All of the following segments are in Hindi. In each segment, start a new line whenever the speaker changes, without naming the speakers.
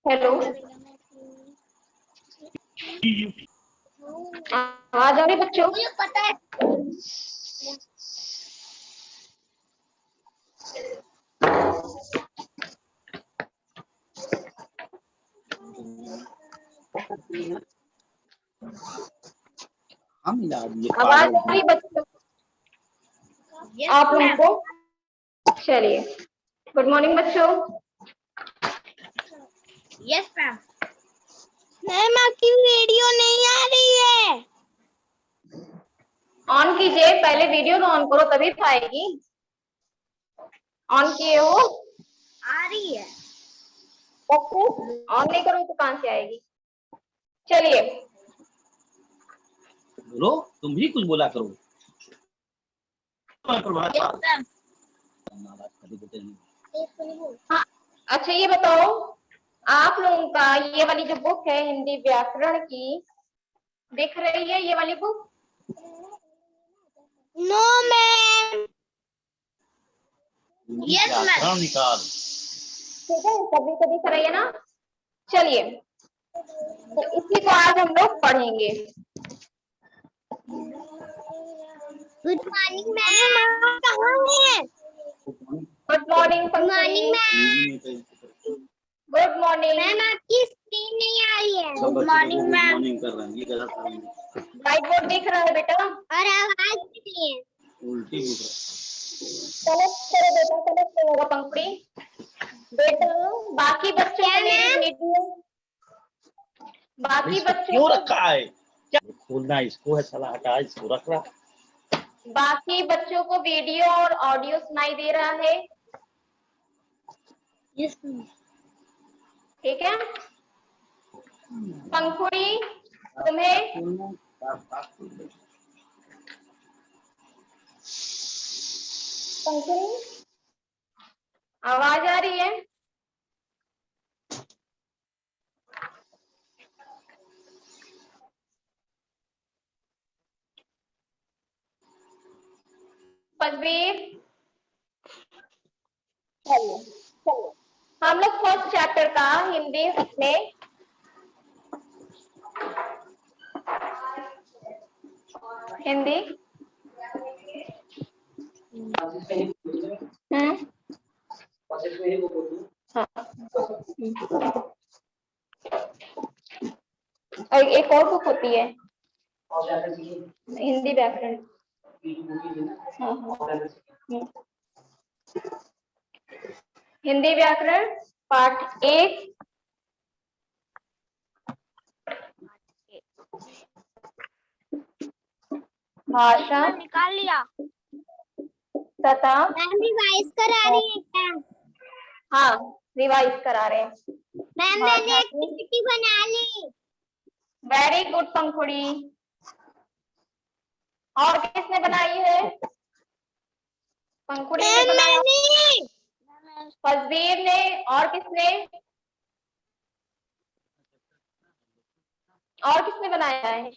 हेलो, आवाज आ रही बच्चों?
मुझे पता है।
आवाज आ रही बच्चों आप लोगों को? चलिए, गुड मॉर्निंग बच्चों।
Yes ma'am. मैम आपकी वीडियो नहीं आ रही है।
ऑन कीजिए, पहले वीडियो तो ऑन करो तभी तो आएगी। ऑन किए हो?
आ रही है।
ओके, ऑन नहीं करो तो कहां से आएगी? चलिए,
बोलो, तुम भी कुछ बोला करो।
हाँ, अच्छा ये बताओ, आप लोगों का ये वाली जो बुक है हिंदी व्याकरण की, दिख रही है ये वाली book?
No ma'am. Yes ma'am.
निकाल।
ठीक है, सभी को दिख रही है ना? चलिए, तो इसी को आज हम लोग पढ़ेंगे।
Good morning ma'am. आप कहाँ हैं?
Good morning
good morning ma'am.
Good morning.
Ma'am आपकी स्क्रीन नहीं आ रही है। Good morning ma'am.
कर रहे हैं, ये गलत है।
व्हाइट बोर्ड दिख रहा है बेटा?
और आवाज नहीं है।
उल्टी हो
कनेक्ट करो बेटा, कनेक्ट होगा पंखुड़ी। बेटा बाकी बच्चों को मेरी वीडियो, बाकी बच्चों
क्यों
को,
रखा है? क्या खोलना इसको है, साला हटा इसको, रख रहा।
बाकी बच्चों को वीडियो और ऑडियो सुनाई दे रहा है?
यस
ठीक है पंखुड़ी, तुम्हें पंखुड़ी आवाज आ रही है? पदवीर, चलिए चलिए, हम लोग फर्स्ट चैप्टर का हिंदी में हिंदी हाँ, और एक और बुक होती है हिंदी व्याकरण। हाँ हाँ, हिंदी व्याकरण पाठ 1 भाषा
निकाल लिया।
तथा,
मैम रिवाइज करा रही है क्या?
हाँ रिवाइज करा रहे हैं।
मैम मैंने एक्टिविटी बना ली।
वेरी गुड पंखुड़ी। और किसने बनाई है? पंखुड़ी ने बनाया, फजवीर ने, और किसने? और किसने बनाया है?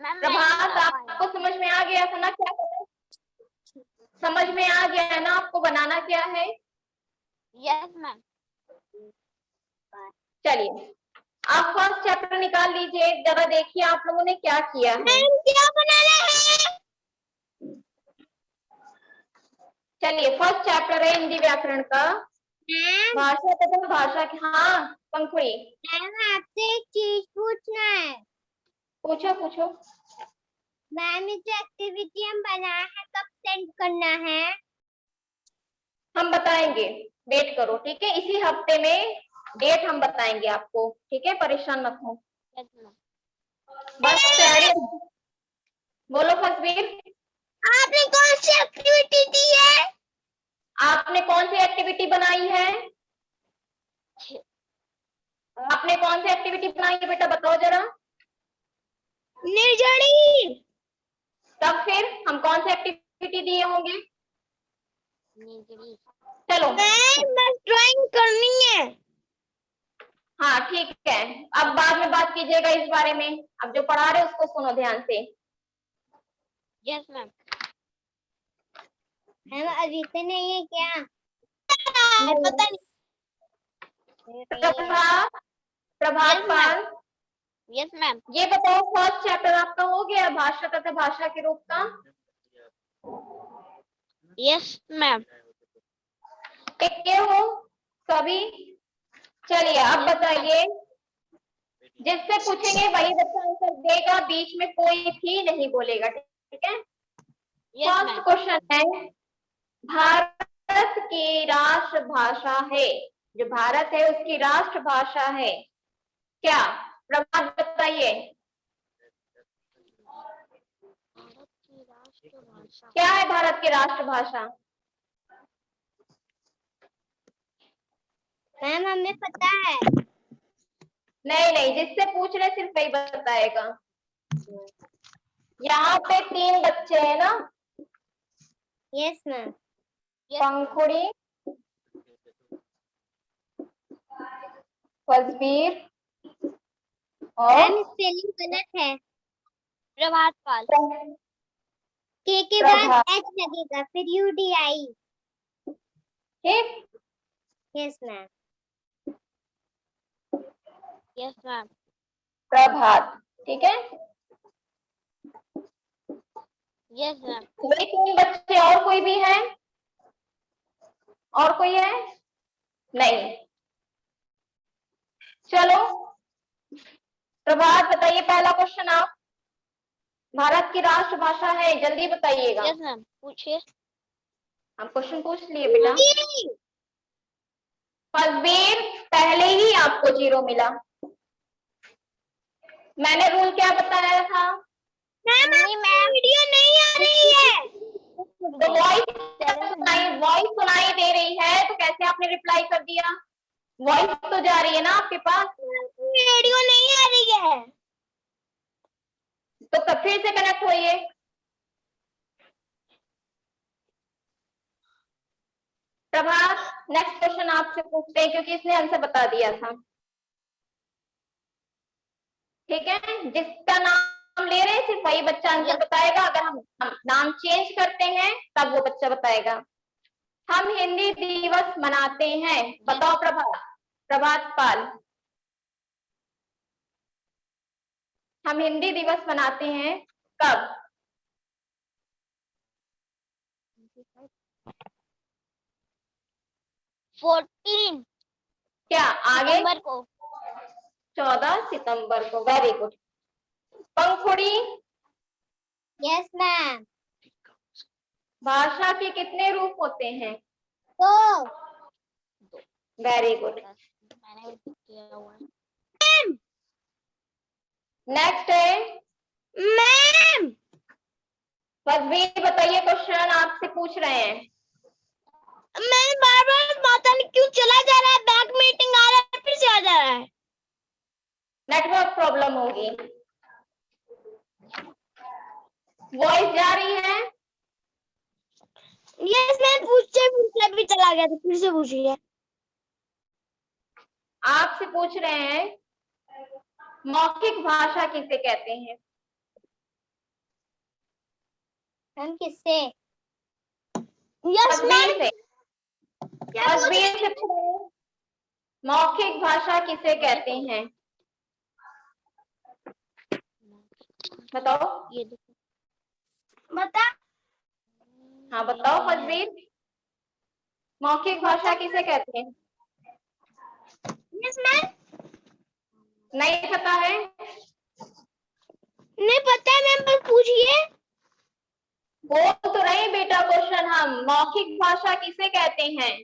प्रभात, आपको समझ में आ गया था ना क्या करना? समझ में आ गया है ना आपको बनाना क्या है?
Yes ma'am.
चलिए, आप फर्स्ट चैप्टर निकाल लीजिए, जरा देखिए आप लोगों ने क्या किया है।
मैम क्या बनाना है?
चलिए, फर्स्ट चैप्टर है हिंदी व्याकरण का, भाषा तथा भाषा की। हाँ पंखुड़ी,
मैम आपसे एक चीज पूछना है।
पूछो पूछो।
मैम जो एक्टिविटी हम बनाया है कब सेंड करना है?
हम बताएंगे, वेट करो, ठीक है? इसी हफ्ते में डेट हम बताएंगे आपको, ठीक है? परेशान मत हो, बस तैयारी। बोलो फसवीर,
आपने कौन सी एक्टिविटी दी है?
आपने कौन सी एक्टिविटी बनाई है? आपने कौन सी एक्टिविटी बनाई है बेटा, बताओ जरा।
निर्जड़ी।
तब फिर हम कौन सी एक्टिविटी दिए होंगे? चलो,
मैम बस ड्राइंग करनी है।
हाँ ठीक है, अब बाद में बात कीजिएगा इस बारे में। अब जो पढ़ा रहे उसको सुनो ध्यान से।
Yes ma'am. मैम अभी से नहीं है क्या? पता नहीं।
प्रभात प्रभात
Yes,
पाल,
Yes, ma'am.
ये बताओ फर्स्ट चैप्टर आपका हो गया भाषा तथा भाषा के रूप का?
Yes, ma'am.
टिके हो सभी? चलिए अब बताइए, जिससे पूछेंगे वही बच्चा आंसर देगा, बीच में कोई भी नहीं बोलेगा, ठीक है?
Yes,
first
ma'am.
क्वेश्चन है, भारत की राष्ट्रभाषा है, जो भारत है उसकी राष्ट्रभाषा है क्या? प्रभात बताइए,
भारत की राष्ट्रभाषा।
क्या है भारत की राष्ट्रभाषा?
मैम हमें पता है।
नहीं नहीं, जिससे पूछ रहे सिर्फ वही बताएगा। यहाँ पे 3 बच्चे हैं ना,
Yes, ma'am.
पंखुड़ी, फजबीर और
मैम स्पेलिंग गलत है। प्रभात पाल।
प्रभात।
के बाद एच लगेगा, फिर UDI।
ठीक,
Yes, ma'am. Yes, ma'am.
प्रभात, ठीक है?
Yes, ma'am.
ये 3 बच्चे, और कोई भी है? और कोई है? नहीं। चलो प्रभात बताइए, पहला क्वेश्चन आप, भारत की राष्ट्रभाषा है, जल्दी बताइएगा।
Yes, ma'am. पूछिए।
हम क्वेश्चन पूछ लिए बेटा। फजबीर, पहले ही आपको 0 मिला। मैंने रूल क्या बताया था?
मैम वीडियो नहीं आ रही है।
तो वॉइस सुनाई दे रही है, तो कैसे आपने रिप्लाई कर दिया? वॉइस तो जा रही है ना आपके पास,
वीडियो नहीं आ रही है।
तो कब फिर से कनेक्ट होइए। प्रभात, नेक्स्ट क्वेश्चन आपसे पूछते हैं, क्योंकि इसने आंसर बता दिया था। ठीक है, जिसका नाम ले रहे हैं सिर्फ वही बच्चा आंसर बताएगा, अगर हम नाम चेंज करते हैं तब वो बच्चा बताएगा। हम हिंदी दिवस मनाते हैं, बताओ प्रभात, प्रभात पाल, हम हिंदी दिवस मनाते हैं कब?
14
क्या आगे?
सितंबर को।
14 सितंबर को, वेरी गुड। पंखुड़ी,
यस मैम।
भाषा के कितने रूप होते हैं?
2।
Very good.
मैंने किया हुआ है।
नेक्स्ट है
मैम,
फजबीर, बताइए, क्वेश्चन आपसे पूछ रहे हैं।
मैं बार-बार पता नहीं क्यों चला जा रहा है, बैक मीटिंग आ रहा है, फिर से आ जा रहा है।
नेटवर्क प्रॉब्लम होगी, वॉइस जा रही है।
यस मैम, पूछते भी चला गया था, फिर से पूछिए।
आपसे पूछ रहे हैं मौखिक भाषा किसे कहते हैं?
हम किससे? Yes ma'am.
फजबीर से, फजबीर से पूछ रहे हैं, मौखिक भाषा किसे कहते हैं? बताओ।
ये देखो, बता।
हाँ बताओ फजबीर, मौखिक भाषा किसे कहते हैं?
Yes ma'am.
नहीं पता है?
नहीं पता है मैम, बस पूछिए।
बोल तो रहे बेटा क्वेश्चन, हम मौखिक भाषा किसे कहते हैं?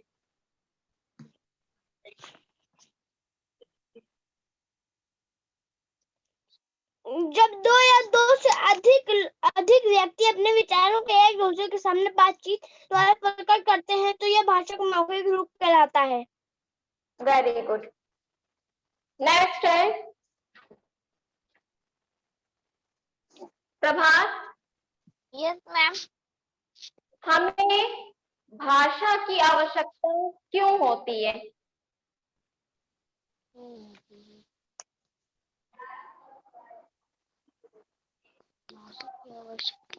जब 2 या 2 से अधिक व्यक्ति अपने विचारों के एक दूसरे के सामने बातचीत द्वारा प्रकट करते हैं, तो यह भाषा का मौखिक रूप कहलाता है।
Very good. नेक्स्ट है प्रभात,
यस मैम।
हमें भाषा की आवश्यकता क्यों होती है?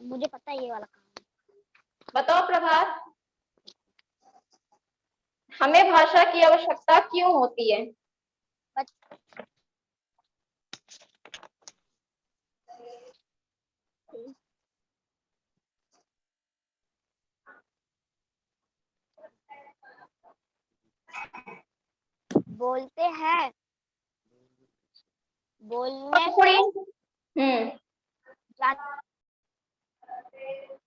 मुझे पता है ये वाला काम।
बताओ प्रभात। हमें भाषा की आवश्यकता क्यों होती है?
बोलते हैं, बोलने
पंखुड़ी।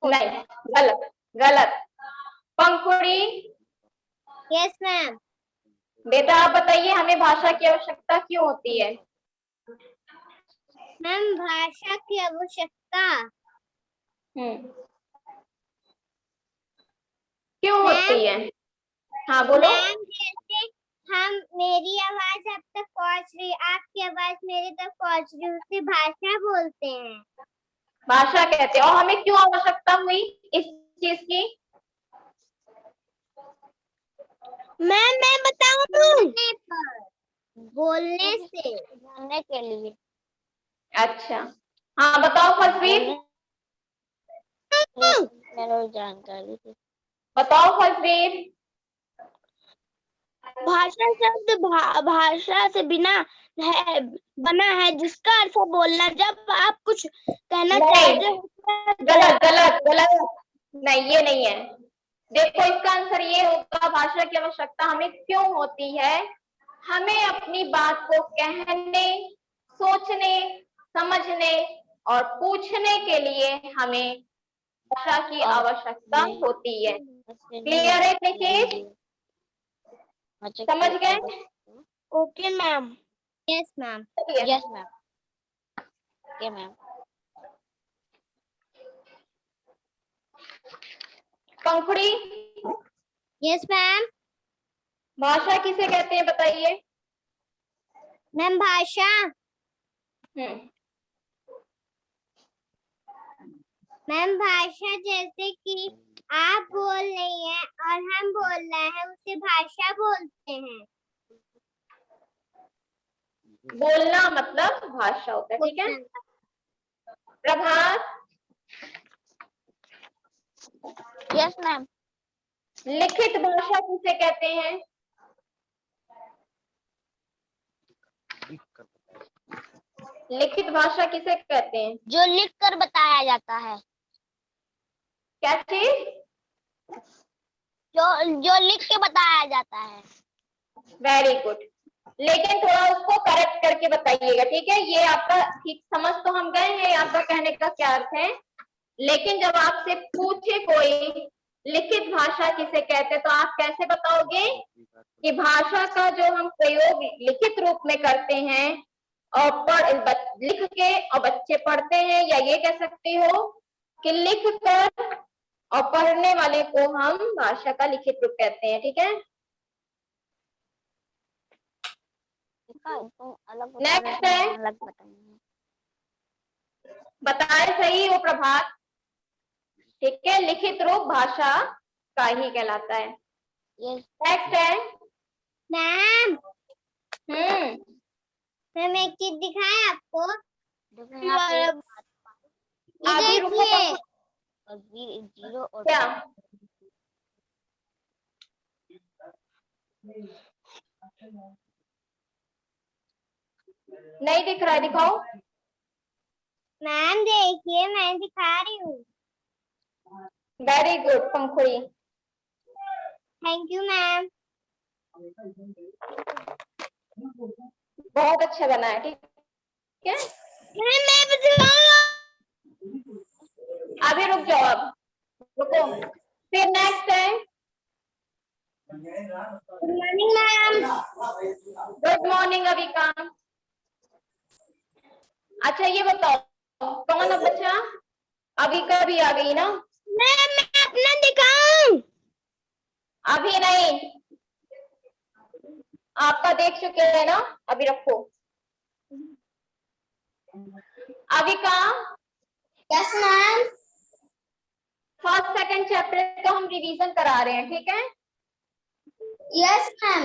नहीं, गलत गलत। पंखुड़ी।
Yes ma'am.
बेटा आप बताइए हमें भाषा की आवश्यकता क्यों होती है?
मैम भाषा की आवश्यकता
क्यों होती है? हाँ बोलो।
मैम जैसे हम, मेरी आवाज अब तक पहुंच रही, आपकी आवाज मेरे तक पहुंच रही, उसे भाषा बोलते हैं।
भाषा कहते हैं। और हमें क्यों आवश्यकता हुई इस चीज की?
मैम मैं बताऊं, बोलने से, बोलने के लिए।
अच्छा हाँ बताओ फलवीर।
मेरा जानकारी थी।
बताओ फलवीर।
भाषा शब्द भाषा से बिना है, बना है, जिसका अर्थ है बोलना। जब आप कुछ कहना चाहते हो,
गलत गलत गलत। नहीं ये नहीं है। देखो इसका आंसर ये होगा, भाषा की आवश्यकता हमें क्यों होती है? हमें अपनी बात को कहने, सोचने, समझने और पूछने के लिए हमें भाषा की आवश्यकता होती है। क्लियर है निकेश? समझ गए?
Okay ma'am. Yes ma'am. Yes ma'am. Okay ma'am.
Pankhuri.
Yes ma'am.
भाषा किसे कहते हैं बताइए?
मैम भाषा, मैम भाषा जैसे कि आप बोल रही हैं और हम बोल रहे हैं, उसे भाषा बोलते हैं।
बोलना मतलब भाषा होता है, ठीक है? प्रभात।
Yes ma'am.
लिखित भाषा किसे कहते हैं? लिखित भाषा किसे कहते हैं?
जो लिख कर बताया जाता है।
क्या चीज?
जो लिख के बताया जाता है।
Very good. लेकिन थोड़ा उसको करेक्ट करके बताइएगा, ठीक है? ये आपका ठीक समझ तो हम गए हैं आपका कहने का क्या अर्थ है, लेकिन जब आपसे पूछे कोई लिखित भाषा किसे कहते हैं तो आप कैसे बताओगे कि भाषा का जो हम प्रयोग लिखित रूप में करते हैं और लिख के और बच्चे पढ़ते हैं, या ये कह सकते हो कि लिख कर और पढ़ने वाले को हम भाषा का लिखित रूप कहते हैं, ठीक है? नेक्स्ट है, बताए सही हो प्रभात, ठीक है? लिखित रूप भाषा का ही कहलाता है। नेक्स्ट है
मैम, मैम एक चीज दिखाएं आपको।
अभी रुको
जीरो और
क्या? नहीं दिख रहा है, दिखाओ।
मैम देखिए, मैं दिखा रही हूँ।
Very good Pankhuri.
Thank you ma'am.
बहुत अच्छा बना है, ठीक है? अभी रुक जाओ, अब रुको। फिर नेक्स्ट है
good morning ma'am.
Good morning Avika. अच्छा ये बताओ कौन है बच्चा? अविका भी आ गई ना?
मैम मैं अपना दिखाऊं?
अभी नहीं, आपका देख चुके हैं ना, अभी रखो। Avika.
Yes ma'am.
First second chapter का हम रिवीजन करा रहे हैं, ठीक है?
Yes ma'am.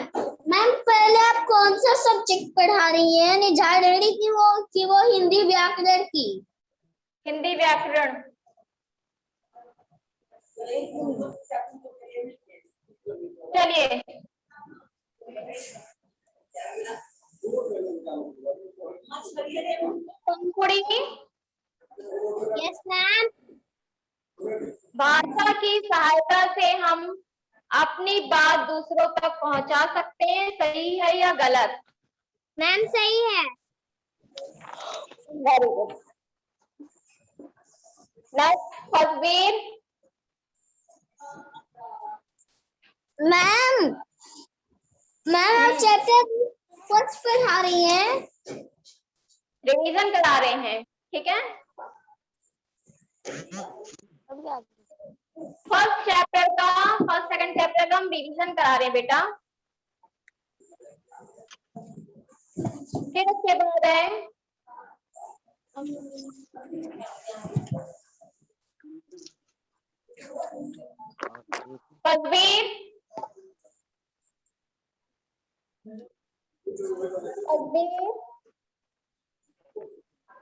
मैम पहले आप कौन सा सब्जेक्ट पढ़ा रही हैं? निजारेडी की वो हिंदी व्याकरण की?
हिंदी व्याकरण। चलिए पंखुड़ी,
यस मैम।
भाषा की सहायता से हम अपनी बात दूसरों तक पहुंचा सकते हैं, सही है या गलत?
मैम सही है।
Very good. नेक्स्ट फसवीर।
मैम आप चैप्टर फर्स्ट पढ़ा रही हैं?
रिवीजन करा रहे हैं, ठीक है। फर्स्ट सेकंड चैप्टर का हम रिवीजन करा रहे हैं बेटा। फिर उसके बाद है फसवीर।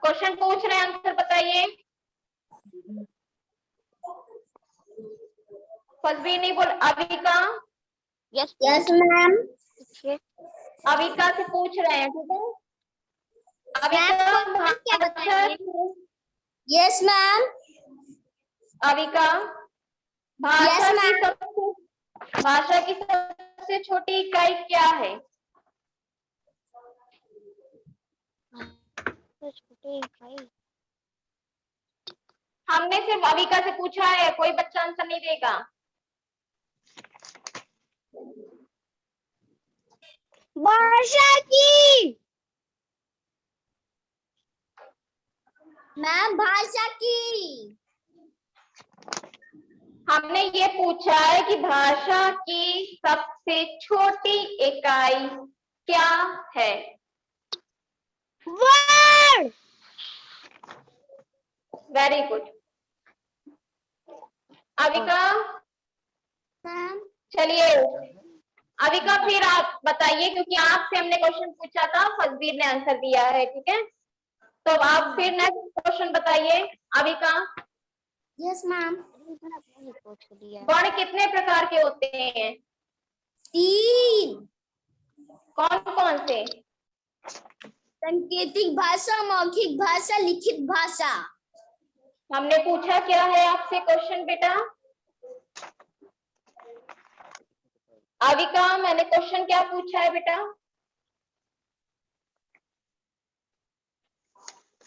क्वेश्चन पूछ रहे हैं, आंसर बताइए। फसवीर नहीं बोल। Avika,
yes ma'am.
अविका से पूछ रहे हैं, ठीक है।
मैम क्या बताएंगे? Yes ma'am.
अविका, भाषा की सबसे छोटी इकाई क्या है?
छोटी इकाई।
हमने सिर्फ अविका से पूछा है, कोई बच्चा आंसर नहीं देगा।
भाषा की। मैम भाषा की।
हमने ये पूछा है कि भाषा की सबसे छोटी इकाई क्या है?
Word.
Very good. Avika,
ma'am
चलिए अविका फिर आप बताइए, क्योंकि आपसे हमने क्वेश्चन पूछा था, फसवीर ने आंसर दिया है, ठीक है। तो आप फिर नेक्स्ट क्वेश्चन बताइए अविका।
Yes ma'am.
वर्ण कितने प्रकार के होते हैं?
3।
कौन कौन से?
सांकेतिक भाषा, मौखिक भाषा, लिखित भाषा।
हमने पूछा क्या है आपसे क्वेश्चन बेटा? अविका, मैंने क्वेश्चन क्या पूछा है बेटा?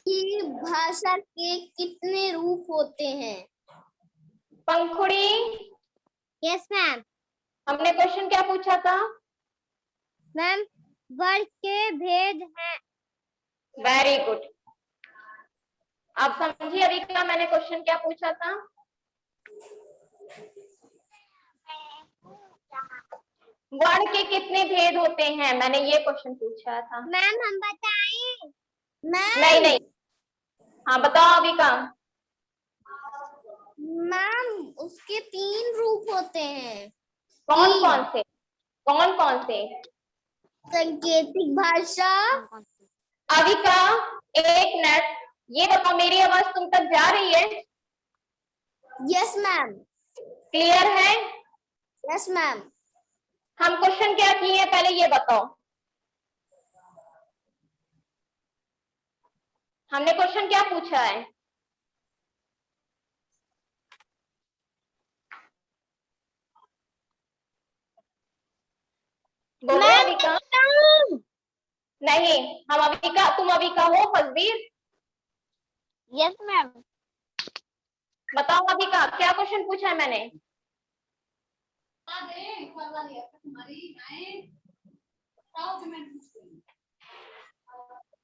कि भाषा के कितने रूप होते हैं?
पंखुड़ी,
यस मैम।
हमने क्वेश्चन क्या पूछा था?
मैम वर्ग के भेद हैं।
Very good. आप समझिए अविका, मैंने क्वेश्चन क्या पूछा था? वर्ण के कितने भेद होते हैं, मैंने ये क्वेश्चन पूछा था।
मैम हम बताएं?
नहीं। हाँ बताओ अविका।
मैम उसके 3 रूप होते हैं।
कौन कौन से?
सांकेतिक भाषा।
अविका एक मिनट, ये बताओ मेरी आवाज तुम तक जा रही है?
Yes ma'am.
क्लियर है?
Yes ma'am.
हम क्वेश्चन क्या किए हैं पहले ये बताओ। हमने क्वेश्चन क्या पूछा है? बोलो अविका। नहीं, हम अविका, तुम अविका हो फसवीर?
Yes ma'am.
बताओ अविका, क्या क्वेश्चन पूछा है मैंने?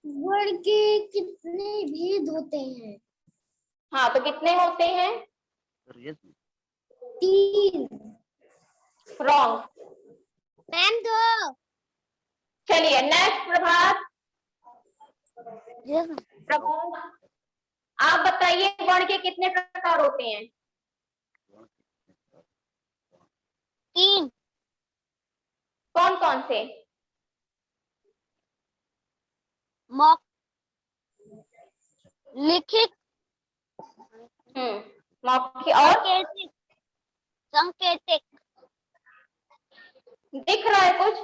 वर्ग के कितने भेद होते हैं?
हाँ तो कितने होते हैं?
3।
रॉन्ग।
मैम 2।
चलिए नेक्स्ट प्रभात।
यस
प्रभात, आप बताइए वर्ण के कितने प्रकार होते हैं?
3।
कौन कौन से?
लिखित,
मौखिक और
सांकेतिक।
दिख रहा है कुछ?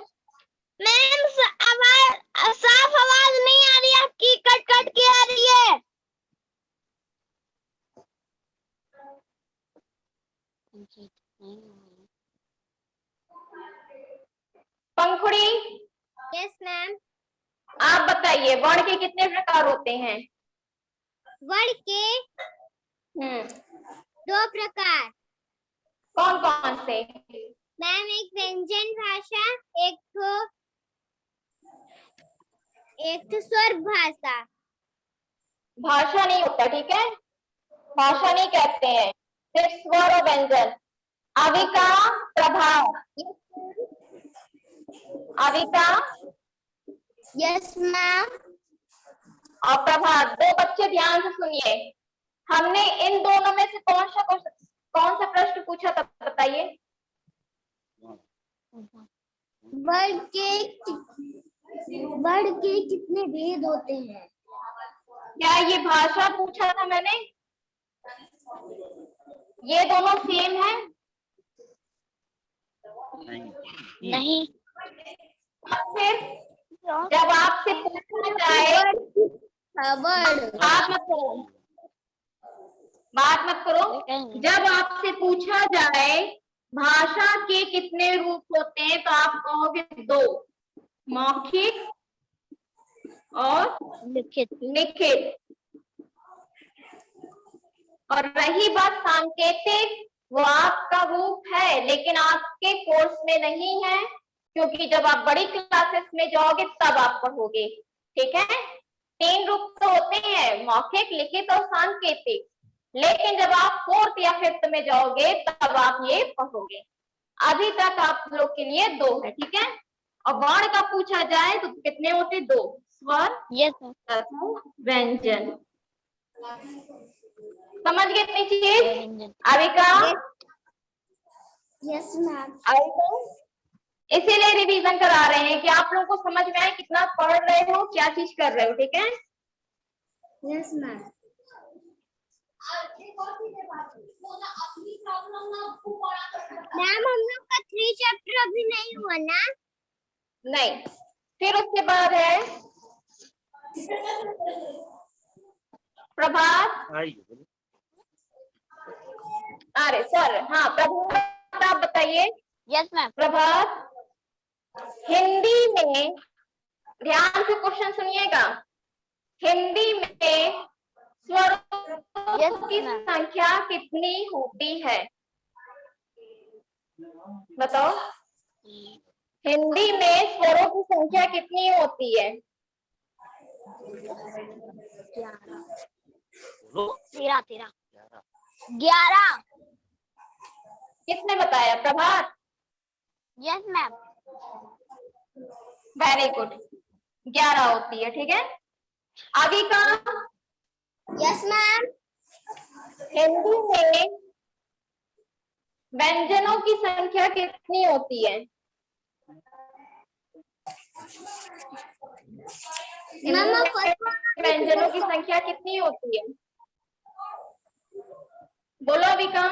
फुफड़ी,
यस मैम।
आप बताइए वर्ण के कितने प्रकार होते हैं?
वर्ण के 2 प्रकार।
कौन कौन से?
मैम एक व्यंजन भाषा, एक स्वर भाषा।
भाषा नहीं होता, ठीक है, भाषा नहीं कहते हैं, सिर्फ स्वर और व्यंजन। अविका, प्रभाव, अविका
यस मैम।
और प्रभात, 2 बच्चे ध्यान से सुनिए। हमने इन दोनों में से कौन सा प्रश्न पूछा था, बताइए।
वर्ण के कितने भेद होते हैं?
क्या ये भाषा पूछा था मैंने? ये दोनों सेम है?
नहीं।
फिर जब आपसे पूछा जाए, बात मत करो। जब आपसे पूछा जाए भाषा के कितने रूप होते हैं, तो आप कहोगे 2, मौखिक और लिखित। और रही बात सांकेतिक, वो आपका रूप है लेकिन आपके कोर्स में नहीं है, क्योंकि जब आप बड़ी क्लासेस में जाओगे तब आप पढ़ोगे, ठीक है। 3 रूप तो होते हैं, मौखिक, लिखित और सांकेतिक, लेकिन जब आप 4th या 5th में जाओगे तब आप ये पढ़ोगे। अभी तक आप लोग के लिए 2 है, ठीक है। और वर्ण का पूछा जाए तो कितने होते? 2, स्वर, व्यंजन। समझ गए इतनी चीज? Avika,
yes ma'am.
इसीलिए रिवीजन करा रहे हैं कि आप लोगों को समझ में आए कितना पढ़ रहे हो, क्या चीज कर रहे हो, ठीक है।
Yes ma'am. मैम हम लोग का 3 चैप्टर अभी नहीं हुआ ना?
नहीं, फिर उसके बाद है प्रभात, अरे सर, हाँ प्रभात, आप बताइए।
Yes ma'am.
प्रभात, हिंदी में, ध्यान से क्वेश्चन सुनिएगा, हिंदी में स्वरों की संख्या कितनी होती है? बताओ, हिंदी में स्वरों की संख्या कितनी होती है?
11।
किसने बताया? Prabhat.
Yes ma'am.
Very good, 11 होती है, ठीक है। आगे का,
यस मैम।
हिंदी में व्यंजनों की संख्या कितनी होती है? व्यंजनों की संख्या कितनी होती है? बोलो अविका।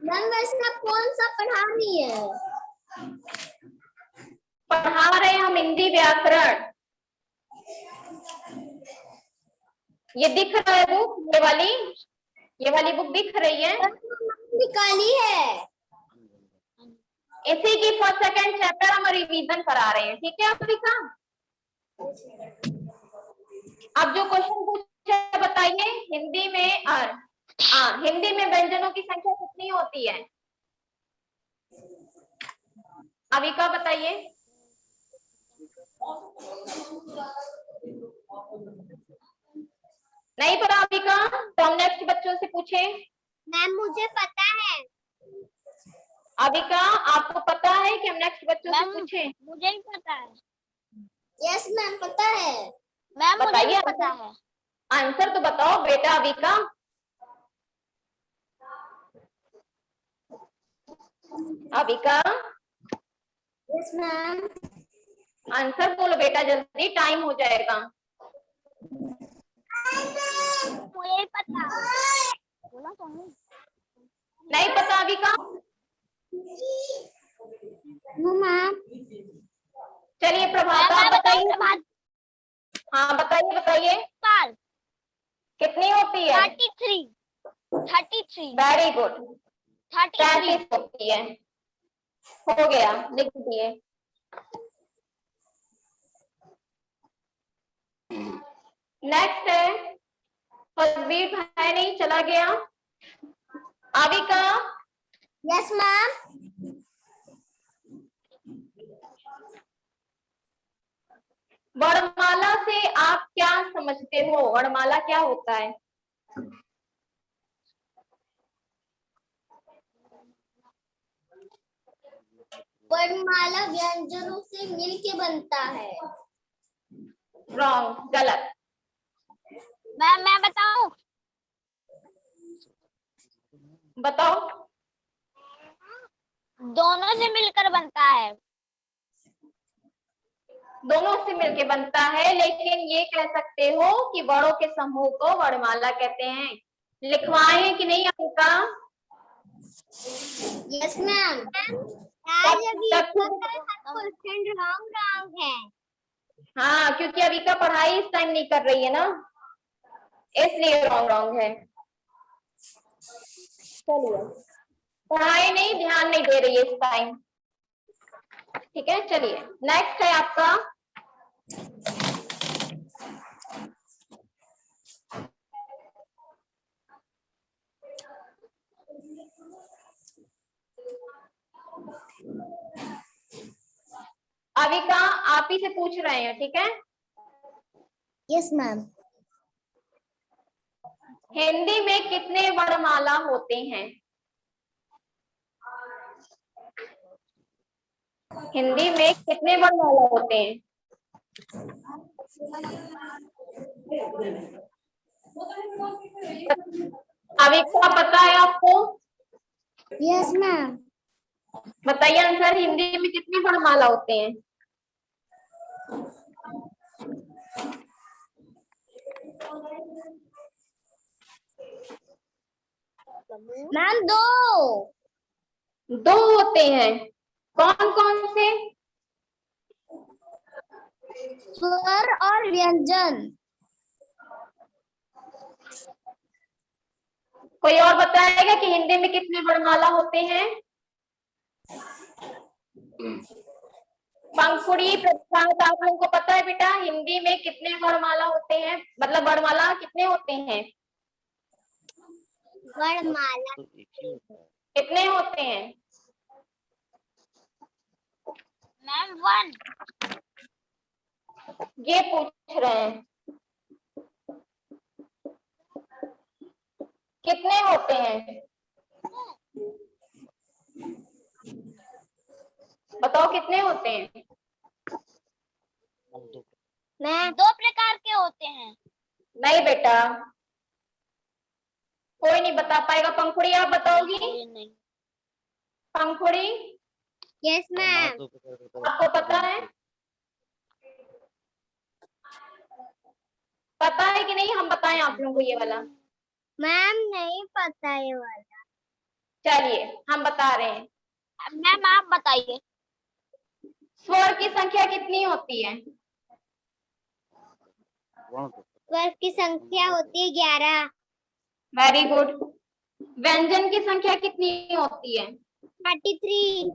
मैम वैसे आप कौन सा पढ़ा रही है?
पढ़ा रहे हैं हम हिंदी व्याकरण। ये दिख रहा है बुक, ये वाली बुक दिख रही है,
निकाली है।
इसी की फर्स्ट सेकंड चैप्टर हम रिवीजन करा रहे हैं, ठीक है अविका। अब जो क्वेश्चन पूछा बताइए, हिंदी में हिंदी में व्यंजनों की संख्या कितनी होती है? अविका बताइए। नहीं पता अविका, तो हम नेक्स्ट बच्चों से पूछे।
मैम मुझे पता है।
अविका, आपको पता है कि हम नेक्स्ट बच्चों से पूछे?
मुझे भी पता है। यस मैम पता है। मैम मुझे
बताइए,
भी पता है।
आंसर तो बताओ बेटा Avika. Avika,
yes ma'am.
Answer बोलो बेटा, जल्दी, टाइम हो जाएगा।
मुझे पता। बोला तो
नहीं पता अविका?
मैम।
चलिए प्रभात, आप बताइए। हाँ बताइए बताइए, कितनी होती है?
33। 33
वेरी गुड।
33
33 होती है। हो गया, लिख दिए। नेक्स्ट है, फजवीर भाई नहीं, चला गया। Avika,
yes ma'am.
वर्णमाला से आप क्या समझते हो? वर्णमाला क्या होता है?
वर्णमाला व्यंजनों से मिलके बनता है।
रॉन्ग, गलत।
मैं बताऊं?
बताओ।
दोनों से मिलकर बनता है।
दोनों से मिलके बनता है, लेकिन ये कह सकते हो कि वर्णों के समूह को वर्णमाला कहते हैं। लिखवाएं कि नहीं आपका?
Yes ma'am. आज अभी क्वेश्चन रॉन्ग है।
हाँ, क्योंकि अभी का पढ़ाई इस टाइम नहीं कर रही है ना, इसलिए रॉन्ग है। चलिए, पढ़ाई नहीं, ध्यान नहीं दे रही है इस टाइम। ठीक है, चलिए नेक्स्ट है आपका अविका, आप ही से पूछ रहे हैं, ठीक है?
Yes ma'am.
हिंदी में कितने वर्णमाला होते हैं? हिंदी में कितने वर्णमाला होते हैं? अविका, पता है आपको?
Yes ma'am.
बताइए आंसर, हिंदी में कितने वर्णमाला होते हैं?
मैम
दो होते हैं। कौन कौन से?
स्वर और व्यंजन।
कोई और बताएगा कि हिंदी में कितने वर्णमाला होते हैं? पंखुड़ी, प्रसाद, आप लोगों को पता है बेटा हिंदी में कितने वर्णमाला होते हैं? मतलब वर्णमाला कितने होते हैं?
वर्णमाला
कितने होते हैं?
मैम 1।
ये पूछ रहे हैं कितने होते हैं? बताओ कितने होते हैं?
मैं 2 प्रकार के होते हैं।
नहीं बेटा, कोई नहीं बता पाएगा। पंखुड़ी, आप बताओगी?
नहीं।
पंखुड़ी,
यस मैम।
आपको पता है? पता है कि नहीं? हम बताएं आप लोगों को ये वाला?
मैम नहीं पता ये वाला।
चलिए हम बता रहे हैं।
मैम आप बताइए।
स्वर की संख्या कितनी होती है?
स्वर की संख्या होती है 11।
Very good. व्यंजन की संख्या कितनी होती है?
33।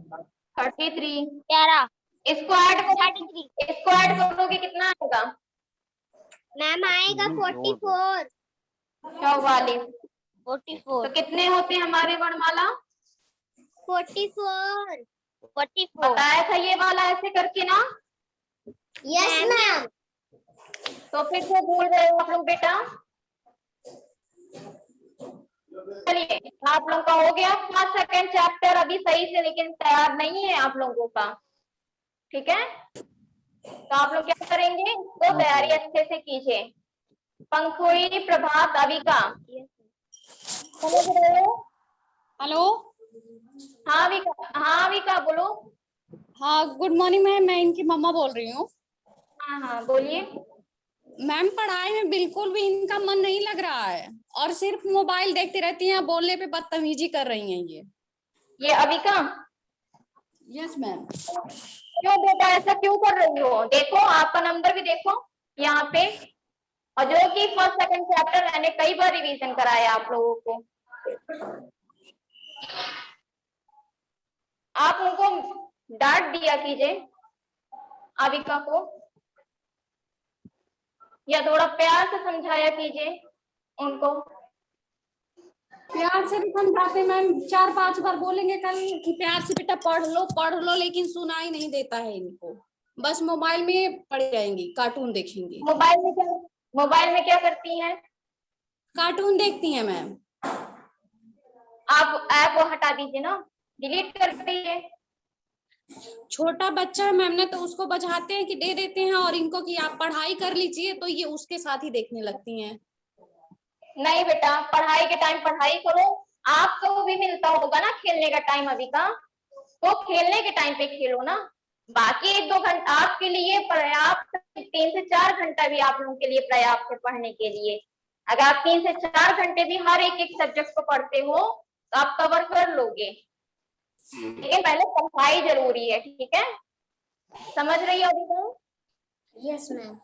33।
11।
इसको ऐड करो,
33।
इसको ऐड करोगे कितना आएगा?
मैम आएगा 44।
44।
44।
तो कितने होते हैं हमारे वर्णमाला?
44। 44।
बताया था ये वाला ऐसे करके ना?
Yes ma'am.
तो फिर से भूल गए हो आप लोग बेटा? चलिए, आप लोग का हो गया फर्स्ट सेकंड चैप्टर अभी सही से, लेकिन तैयार नहीं है आप लोगों का। ठीक है, तो आप लोग क्या करेंगे, इसको तैयारी अच्छे से कीजिए। पंखुड़ी, प्रभात, अविका, समझ रहे हो?
हेलो।
हाँ विका, हाँ विका बोलो।
हाँ गुड मॉर्निंग मैम, मैं इनकी मम्मा बोल रही हूँ।
हाँ हाँ बोलिए।
मैम पढ़ाई में बिल्कुल भी इनका मन नहीं लग रहा है और सिर्फ मोबाइल देखती रहती हैं, बोलने पे बदतमीजी कर रही हैं
ये अविका?
Yes ma'am.
क्यों बेटा ऐसा क्यों कर रही हो? देखो आपका नंबर भी देखो यहाँ पे, और जो कि फर्स्ट सेकंड चैप्टर मैंने कई बार रिवीजन कराया आप लोगों को। आप उनको डांट दिया कीजिए, आविका को, या थोड़ा प्यार से समझाया कीजिए उनको।
प्यार से भी समझाते मैम, 4-5 बार बोलेंगे कल कि प्यार से बेटा पढ़ लो, लेकिन सुनाई नहीं देता है इनको, बस मोबाइल में पड़ जाएंगी, कार्टून देखेंगी।
मोबाइल में क्या करती हैं?
कार्टून देखती हैं मैम।
आप ऐप वो हटा दीजिए ना, डिलीट कर दीजिए।
छोटा बच्चा है मैम ने, तो उसको बजाते हैं कि दे देते हैं, और इनको कि आप पढ़ाई कर लीजिए, तो ये उसके साथ ही देखने लगती हैं।
नहीं बेटा, पढ़ाई के टाइम पढ़ाई करो, आपको भी मिलता होगा ना खेलने का टाइम अभी का, तो खेलने के टाइम पे खेलो ना। बाकी 1-2 घंटा आपके लिए पर्याप्त, 3 से 4 घंटा भी आप लोगों के लिए पर्याप्त है पढ़ने के लिए। अगर आप 3 से 4 घंटे भी हर एक सब्जेक्ट को पढ़ते हो तो आप कवर कर लोगे, लेकिन पहले पढ़ाई जरूरी है, ठीक है? समझ रही हो अभी तुम?
Yes ma'am.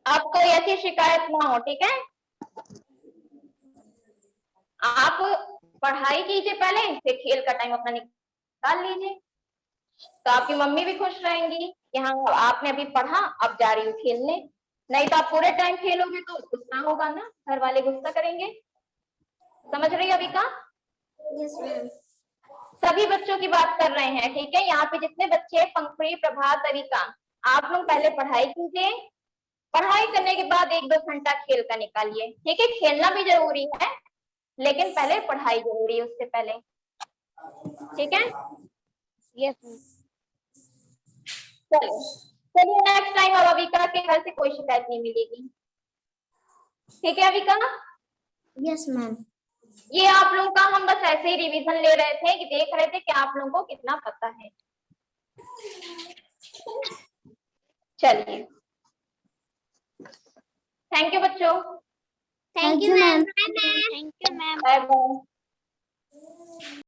आपको ऐसी शिकायत ना हो, ठीक है? आप पढ़ाई कीजिए पहले, फिर खेल का टाइम अपना निकाल लीजिए, तो आपकी मम्मी भी खुश रहेंगी कि हाँ आपने अभी पढ़ा, अब जा रही हो खेलने। नहीं तो आप पूरे टाइम खेलोगे तो गुस्सा होगा ना, घर वाले गुस्सा करेंगे। समझ रही हो अभी का?
Yes ma'am.
सभी बच्चों की बात कर रहे हैं, ठीक है? यहाँ पे जितने बच्चे, पंखुड़ी, प्रभात, अविका, आप लोग पहले पढ़ाई कीजिए, पढ़ाई करने के बाद 1-2 घंटा खेल का निकालिए, ठीक है? खेलना भी जरूरी है, लेकिन पहले पढ़ाई जरूरी है उससे पहले, ठीक है?
Yes ma'am.
चलिए नेक्स्ट टाइम अब अविका के घर से कोई शिकायत नहीं मिलेगी, ठीक है अविका?
Yes ma'am.
ये आप लोगों का हम बस ऐसे ही रिवीजन ले रहे थे कि देख रहे थे कि आप लोगों को कितना पता है। चलिए, थैंक यू बच्चों।
Thank you ma'am. Thank you ma'am.
Bye bye.